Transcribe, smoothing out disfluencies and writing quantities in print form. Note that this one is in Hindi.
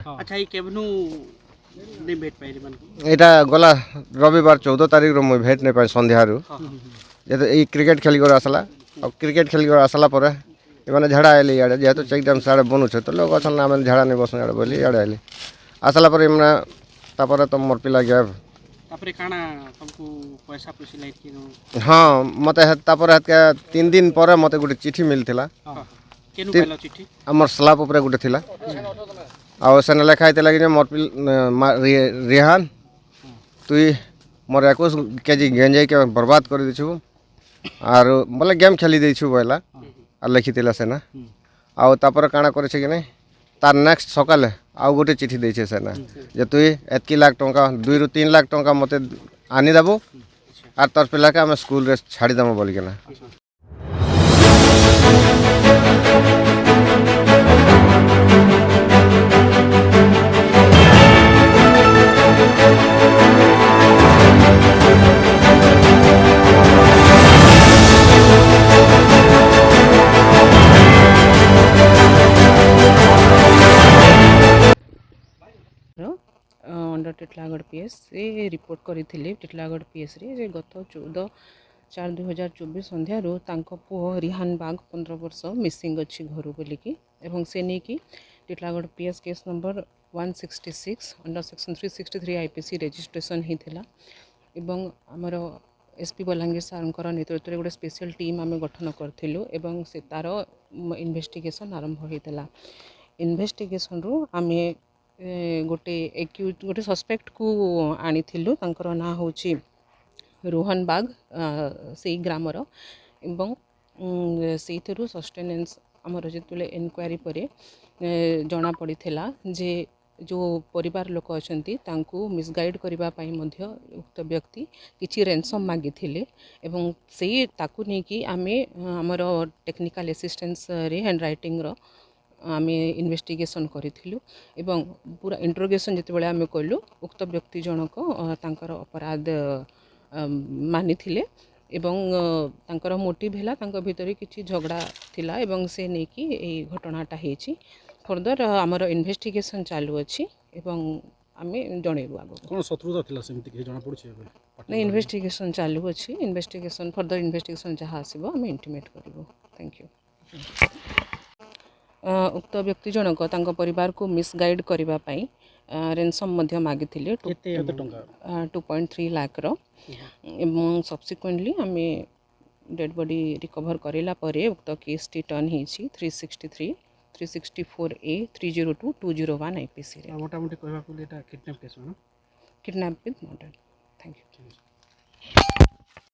अच्छा ये केबनु नहीं भेट पाइले मन एटा गला रविवार 14 तारिख रो मुई भेट नहीं पाई संध्या रु ये ई क्रिकेट खेली कर आसला और क्रिकेट खेली कर आसला पर एमाने झाड़ा आइले इयाडे जेहेतु चेक डैम साडे बनू छे तो लोग अछन आमे झाड़ा नहीं बसन इयाडे बोली इयाडे आइले आसला पर एमना तापर तो मोर पिला गया तापरे काना तुमको पैसा पुसी लाइट किनो हाँ मते तापर के 3 दिन पर मते गुटे चिट्ठी मिलथिला केनु पाइलो चिट्ठी हमर स्लैब ऊपर गुटे थिला आ सेने लेखा आइतला कि मोर रिहान तुई मोर 21 केजी गेंजे के बर्बाद कर दिछु आर बोले गेम खेली देछु बोला आ लिखितिला सेना आ तापर काना करे छे कि नहीं तार नेक्स्ट सकाले आउ गोटे चिठी देछे सेना जे तुई एतकी लाख टंका 2 रु 3 लाख टंका मते आनी देबो आर तोर पिला के हम स्कूल रे छाड़ी देबो बोल के ना अंडर टिटलागढ़ पीएस से रिपोर्ट करी टिटलागढ़ पीएस रे गत 14/4/2024 संध्यारू तांको पुओ रिहान बाग 15 वर्ष मिसिंग अच्छी घर बोलिकी एवं से नहीं कि Titlagarh PS case number 166 under section 363 IPC registration ही थिला एवं आमर एसपी बलांगीर सार नेतृत्व गोटे स्पेशल टीम आम गठन करूँ एवं से तार इन्वेस्टिगेशन आरंभ होता इन्वेस्टिगेशन रु आमे गोटे सस्पेक्ट को आनी तांकर ना हूँ रोहन बाग से ग्रामर एवं से सस्टेनेंस आमर जो इनक्वारी पर जना पड़ी जे जो परिवार लोक अच्छा मिसगाइड करने उक्त व्यक्ति किसी रेनसम मागी एवं से ताकू नहीं कि आमे आमर टेक्निकल असिस्टेंस रे हैंड रईटिंग आमे इन्वेस्टिगेशन करूँ एवं पूरा इंट्रोगेशन जिते आम कलु उक्त व्यक्ति जनक तांकर अपराध मानी थिले एवं तांकर मोटिव है भितर किसी झगड़ा थिला एवं से नहीं कि घटनाटा होती फर्दर आमर इन्वेस्टिगेशन चालू अच्छी एवं आमे जनइबू आगो कोन शत्रुता थिला सेमति के जना पड़छ नहीं इन्वेस्टिगेशन चालू अच्छी इन्वेस्टिगेशन फर्दर इन्वेस्टिगेशन जहाँ आसो आम इंटिमेट करूँ थैंक यू उक्त व्यक्ति जनक तांको परिवार को मिसगाइड करने रेनसम मागी 2.3 लाख एवं सब्सिक्वेंटली आम डेड बॉडी रिकवर कराला उक्त केस टी टर्न होती 363 364A 302 201 आईपीसी मोटामोटी कहबा को kidnap case kidnap with murder thank you